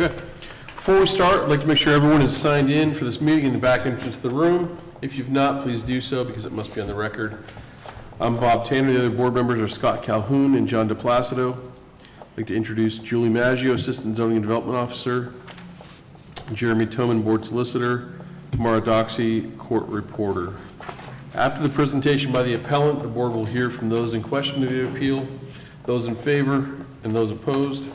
Okay. Before we start, I'd like to make sure everyone is signed in for this meeting in the back entrance of the room. If you've not, please do so because it must be on the record. I'm Bob Tanner. The other board members are Scott Calhoun and John DePlacido. I'd like to introduce Julie Maggio, Assistant Zoning and Development Officer, Jeremy Toman, Board Solicitor, Tamara Doxey, Court Reporter. After the presentation by the appellant, the board will hear from those in question of the appeal, those in favor, and those opposed.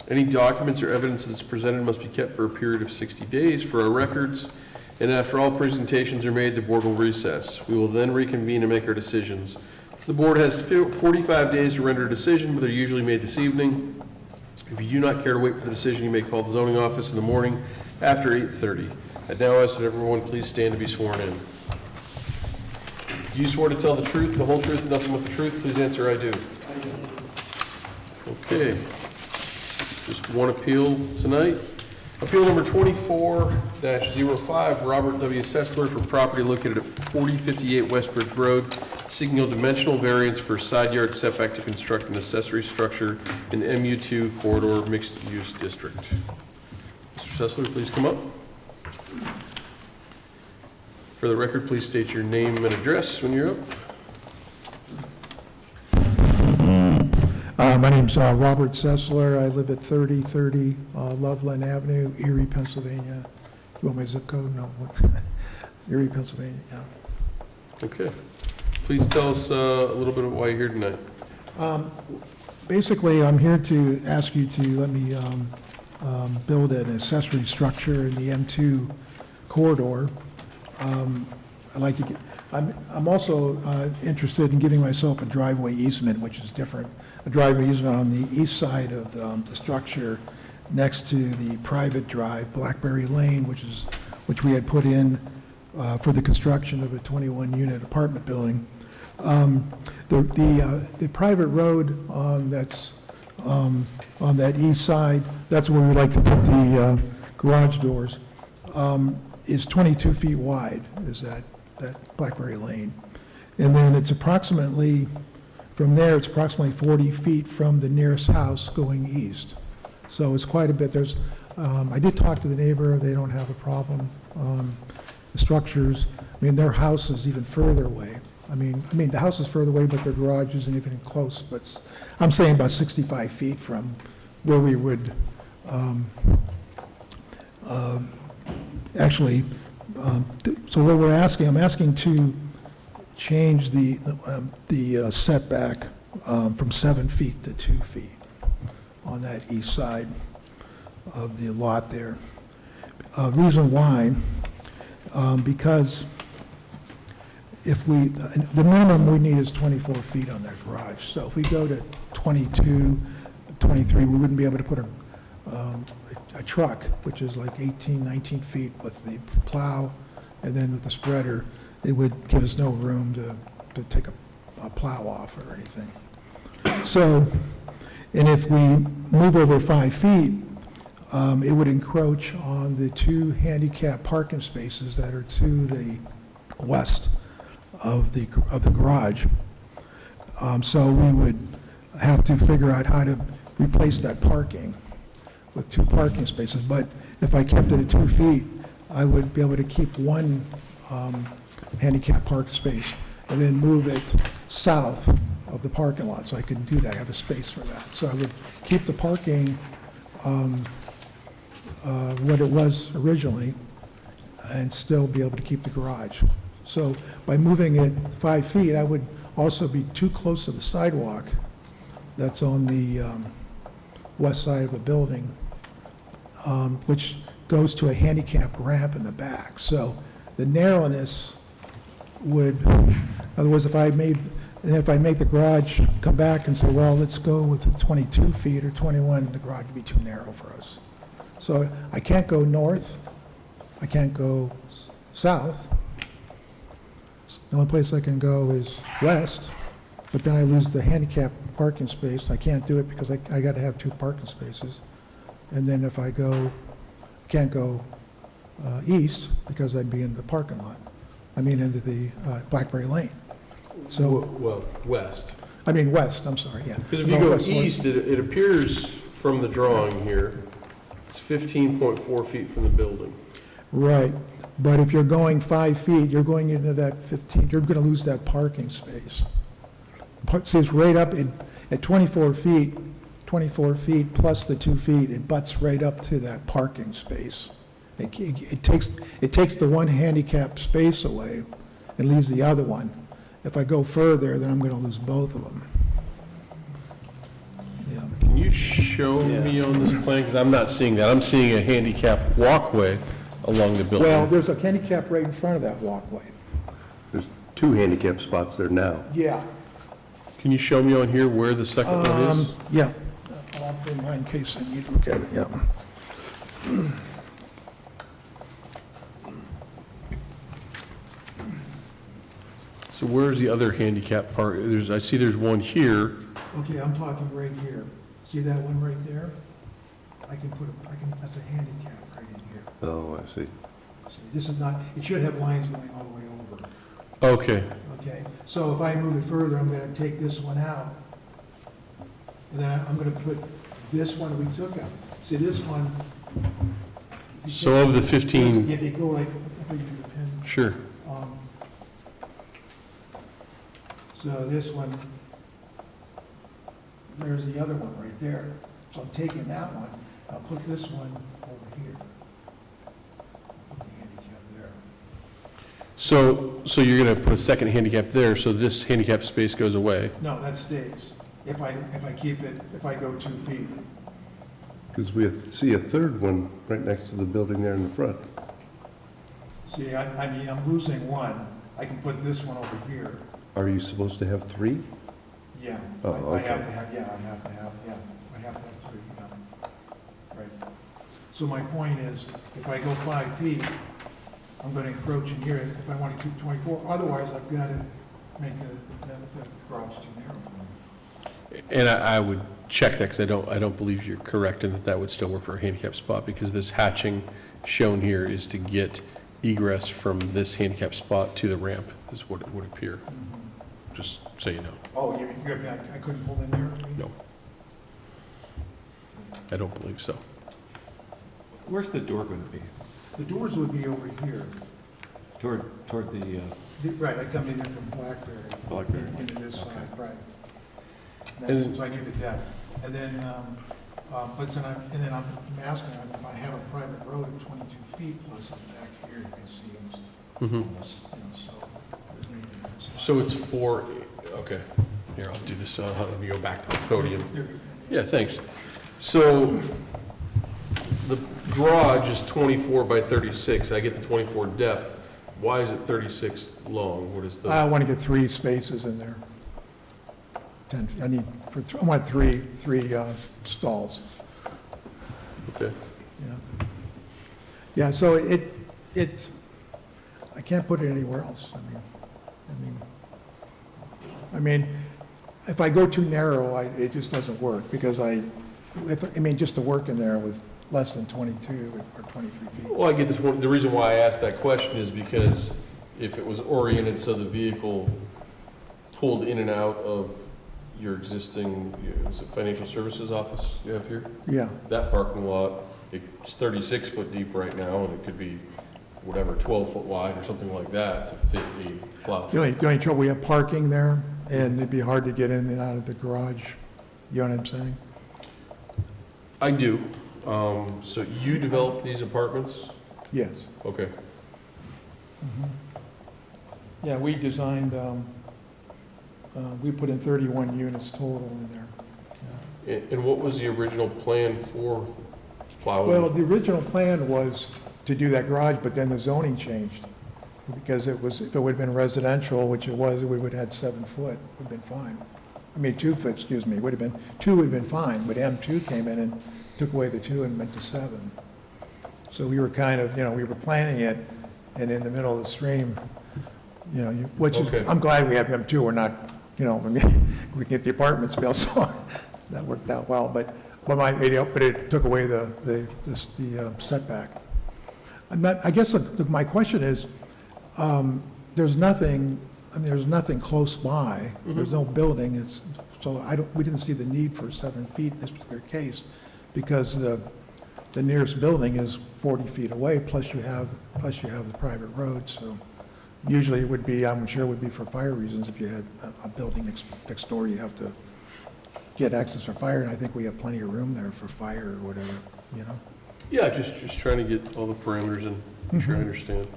Any documents or evidence that's presented must be kept for a period of 60 days for our records, and after all presentations are made, the board will recess. We will then reconvene and make our decisions. The board has 45 days to render a decision, but they're usually made this evening. If you do not care to wait for the decision, you may call the zoning office in the morning after 8:30. I now ask that everyone please stand to be sworn in. Do you swear to tell the truth, the whole truth, and nothing but the truth? Please answer, I do. I do. Okay. Just one appeal tonight. Appeal number 24-05, Robert W. Sessler for property located at 4058 Westbridge Road, seeking a dimensional variance for side yard setback to construct an accessory structure in MU2 corridor mixed-use district. Mr. Sessler, please come up. For the record, please state your name and address when you're up. My name's Robert Sessler. I live at 3030 Loveland Avenue, Erie, Pennsylvania. You want my zip code? No. Erie, Pennsylvania, yeah. Okay. Please tell us a little bit about why you're here tonight. Basically, I'm here to ask you to let me build an accessory structure in the M2 corridor. I'd like to get, I'm also interested in giving myself a driveway easement, which is different. A driveway easement on the east side of the structure next to the private drive, Blackberry Lane, which we had put in for the construction of a 21-unit apartment building. The private road that's on that east side, that's where we'd like to put the garage doors, is 22 feet wide, is that Blackberry Lane. And then it's approximately, from there, it's approximately 40 feet from the nearest house going east. So it's quite a bit. There's, I did talk to the neighbor. They don't have a problem. The structures, I mean, their house is even further away. I mean, the house is further away, but their garage isn't even close. But I'm saying about 65 feet from where we would actually. So what we're asking, I'm asking to change the setback from 7 feet to 2 feet on that east side of the lot there. Reason why, because if we, the minimum we need is 24 feet on their garage. So if we go to 22, 23, we wouldn't be able to put a truck, which is like 18, 19 feet with the plow, and then with the spreader, it would give us no room to take a plow off or anything. So, and if we move over 5 feet, it would encroach on the two handicap parking spaces that are to the west of the garage. So we would have to figure out how to replace that parking with two parking spaces. But if I kept it at 2 feet, I would be able to keep one handicap parking space and then move it south of the parking lot. So I could do that. I have a space for that. So I would keep the parking what it was originally and still be able to keep the garage. So by moving it 5 feet, I would also be too close to the sidewalk that's on the west side of the building, which goes to a handicap ramp in the back. So the narrowness would, in other words, if I make the garage come back and say, well, let's go with the 22 feet or 21, the garage would be too narrow for us. So I can't go north, I can't go south. The only place I can go is west, but then I lose the handicap parking space. I can't do it because I got to have two parking spaces. And then if I go, I can't go east because I'd be in the parking lot. I mean, into the Blackberry Lane. So, well, west. I mean west, I'm sorry, yeah. Because if you go east, it appears from the drawing here It's 15.4 feet from the building. Right, but if you're going 5 feet, you're going into that 15, you're going to lose that parking space. See, it's right up, at 24 feet plus the 2 feet, it butts right up to that parking space. It takes the one handicap space away and leaves the other one. If I go further, then I'm going to lose both of them. Yeah. Can you show me on this plan? Because I'm not seeing that. I'm seeing a handicap walkway along the building. Well, there's a handicap right in front of that walkway. There's 2 handicap spots there now. Yeah. Can you show me on here where the second one is? Yeah. I'll bring mine in case I need to look at it, yeah. So where's the other handicap part? I see there's one here. Okay, I'm talking right here. See that one right there? That's a handicap right in here. Oh, I see. See, this is not, it should have lines going all the way over. Okay, Okay, so if I move it further, I'm gonna take this one out. And then I'm gonna put this one we took out. See, this one. if you so take- of the 15, If you go like, if you do the pen, sure. So this one, there's the other one right there. So I'm taking that one, I'll put this one over here. Put the handicap there. So you're going to put a second handicap there, so this handicap space goes away. No, that stays. If I keep it, if I go 2 feet. Because we see a third one right next to the building there in the front. See, I mean, I'm losing one. I can put this one over here. Are you supposed to have 3? Yeah. Oh, I have okay. to have, yeah, I have to have 3, yeah. Right. So my point is, if I go 5 feet, I'm going to encroach in here if I want to keep 24. Otherwise, I've got to make the garage too narrow for me. And I would check that, because I don't believe you're correct in that would still work for a handicap spot, because this hatching shown here is to get egress from this handicap spot to the ramp, is what it would appear. Just so you know. Oh, you mean, I couldn't pull in there? No. I don't believe so. Where's the door going to be? The doors would be over here. Toward the, Right, I come in from Blackberry. Blackberry. Into this Okay. side, right. And- So I need the depth. And then, but then I'm asking, if I have a private road of 22 feet plus I'm back here, you can see it's Mhm. almost, so. there's anything that's- So it's 4, okay. Here, I'll do this, let me go back to the podium. There- Yeah, thanks. So the garage is 24 by 36. I get the 24 depth. Why is it 36 long? What is the? I want to get 3 spaces in there. I want three stalls. Okay. Yeah. Yeah, so it's, I can't put it anywhere else. I mean, if I go too narrow, it just doesn't work, because just to work in there with less than 22 or 23 feet. Well, I get this one. The reason why I asked that question is because if it was oriented so the vehicle pulled in and out of your existing, is it financial services office you have here? Yeah, That parking lot, it's 36 foot deep right now, and it could be whatever, 12 foot wide or something like that to fit a plow. the only trouble, we have parking there, and it'd be hard to get in and out of the garage. You know what I'm saying? I do. So you developed these apartments? Yes. Okay. Yeah, we designed, we put in 31 units total in there. Yeah. And what was the original plan for plowing? Well, the original plan was to do that garage, but then the zoning changed. Because if it would have been residential, which it was, we would have had 7 foot, would have been fine. I mean, 2 foot, excuse me, would have been, 2 would have been fine, but M2 came in and took away the 2 and went to 7. So we were kind of, we were planning it, and in the middle of the stream, which is, Okay. I'm glad we have M2, we're not, we can get the apartments built, so that worked out well, but it took away the setback. I guess my question is, there's nothing close by, there's no building, we didn't see the need for 7 feet in this particular case, because the nearest building is 40 feet away, plus you have the private road, so usually it would be, I'm sure it would be for fire reasons. If you had a building next door, you have to get access for fire, and I think we have plenty of room there for fire or whatever, you know? Yeah, just trying to get all the parameters and make sure I understand.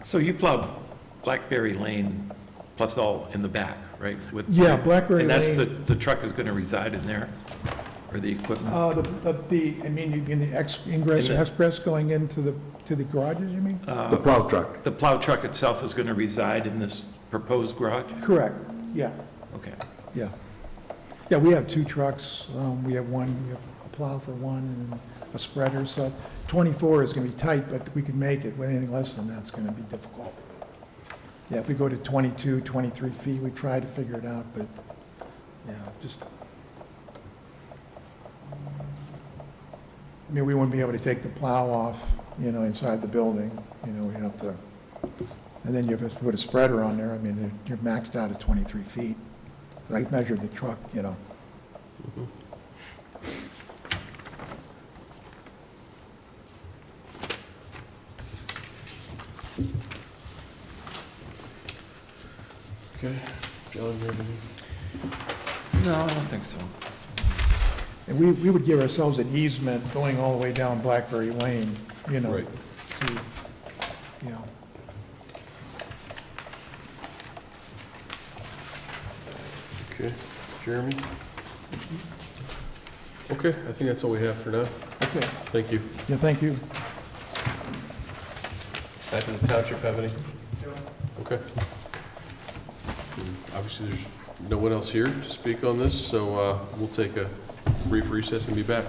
So you plowed Blackberry Lane plus all in the back, right? With- Yeah, Blackberry And that's Lane. the truck is going to reside in there, or the equipment? I mean, you mean the ingress In and the- express going into the garages, you mean? The plow truck. The plow truck itself is going to reside in this proposed garage? Correct, yeah, Okay. yeah. Yeah, we have two trucks, we have a plow for one and a spreader, so 24 is gonna be tight, but we can make it. With anything less than that's gonna be difficult. Yeah, if we go to 22, 23 feet, we try to figure it out, but, yeah, just, I mean, we wouldn't be able to take the plow off, you know, inside the building, you know, we have to, and then you have to put a spreader on there, I mean, you're maxed out at 23 feet. I measured the truck, you know. Okay, John, you have anything? No, I don't think so. And we would give ourselves an easement going all the way down Blackberry Lane, you know, Right. to, you know. Okay, Jeremy? Okay, I think that's all we have for now. Okay, Thank you. yeah, thank you. Matt, does the township have any? Okay. Obviously, there's no one else here to speak on this, so we'll take a brief recess and be back.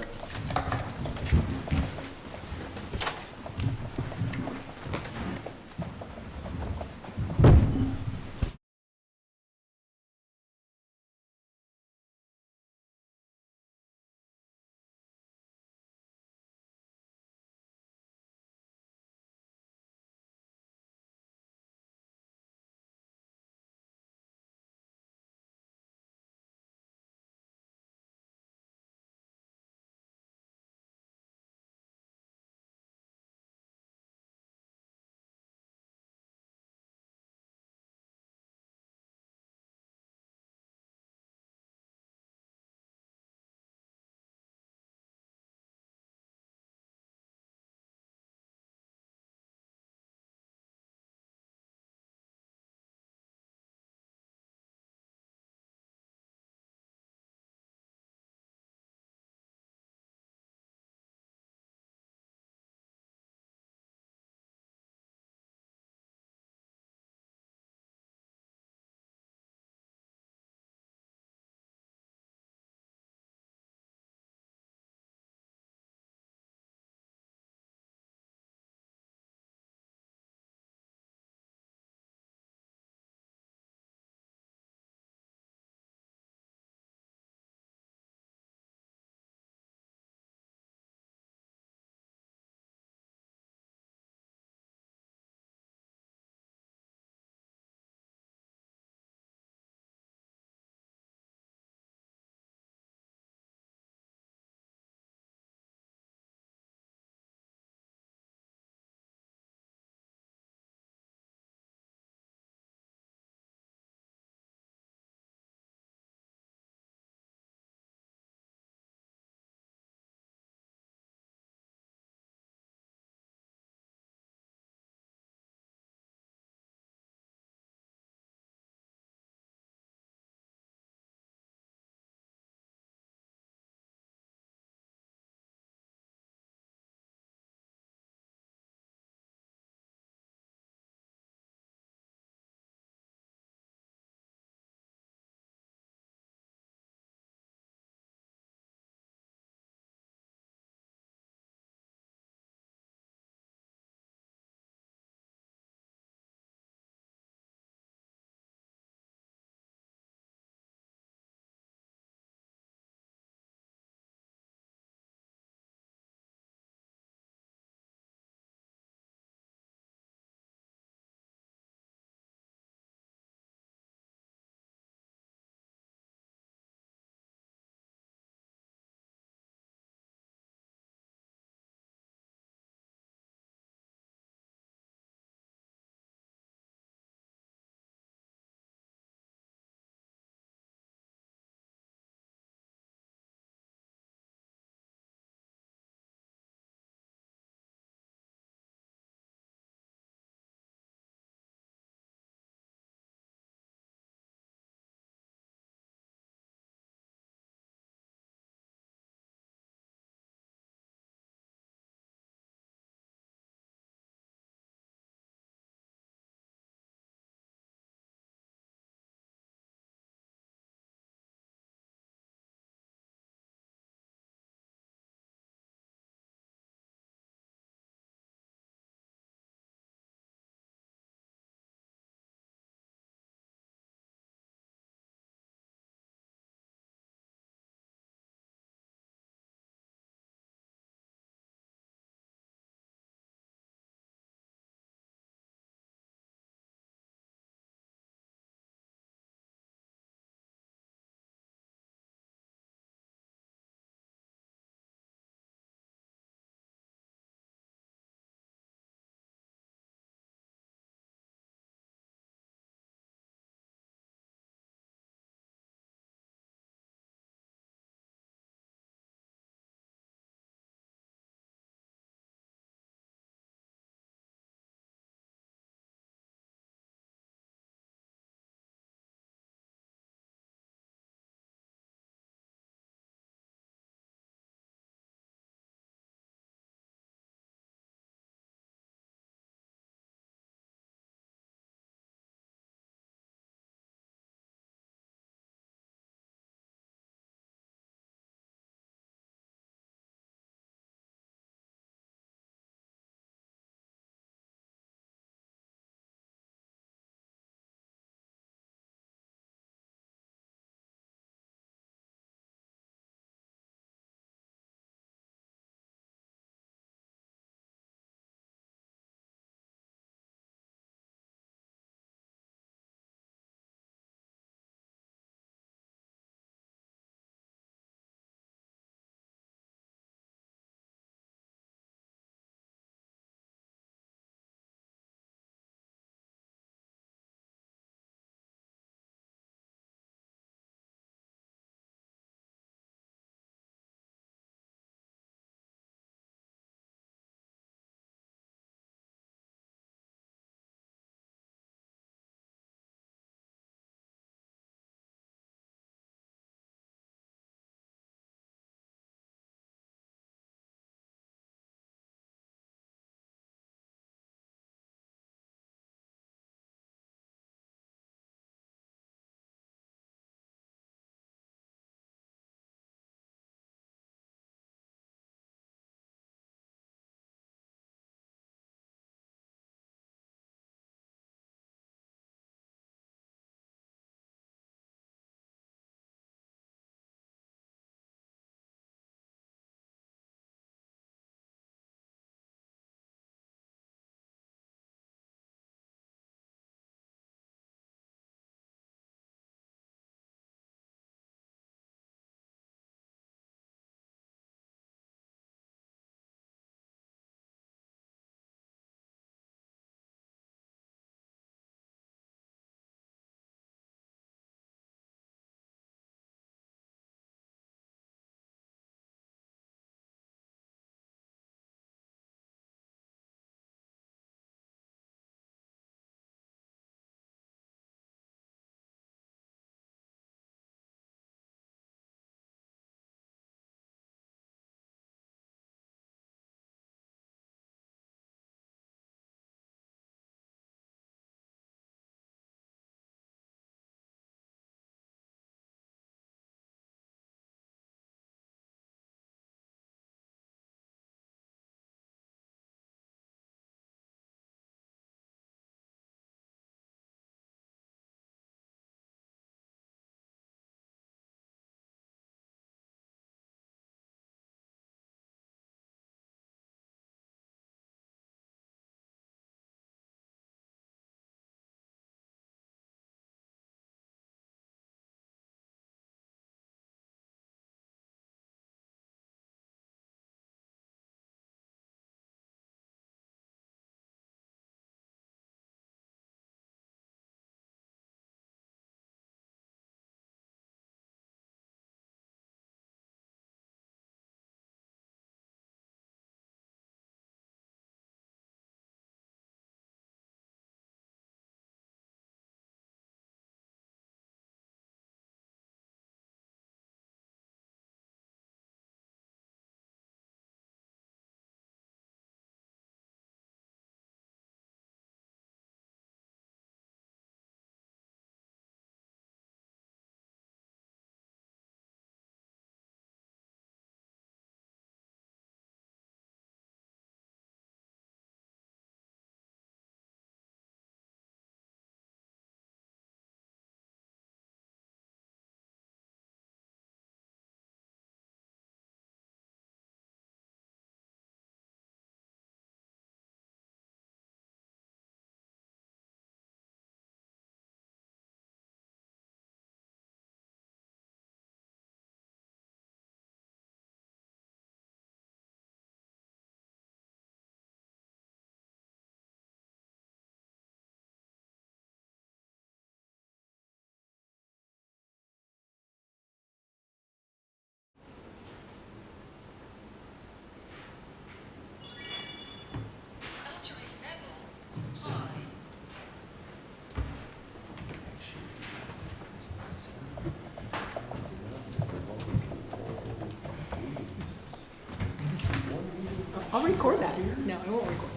I'll record that. No, I won't record.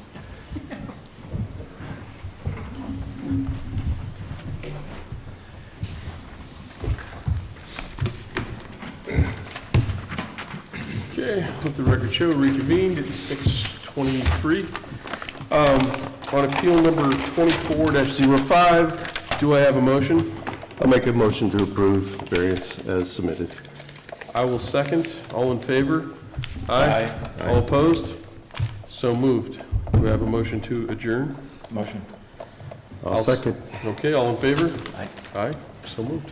Okay, let the record show reconvened at 6:23. On appeal number 24-05, do I have a motion? I'll make a motion to approve variance as submitted. I will second. All in favor? Aye. All opposed? So moved. Do we have a motion to adjourn? Motion. I'll second. Okay, all in favor? Aye. Aye, so moved.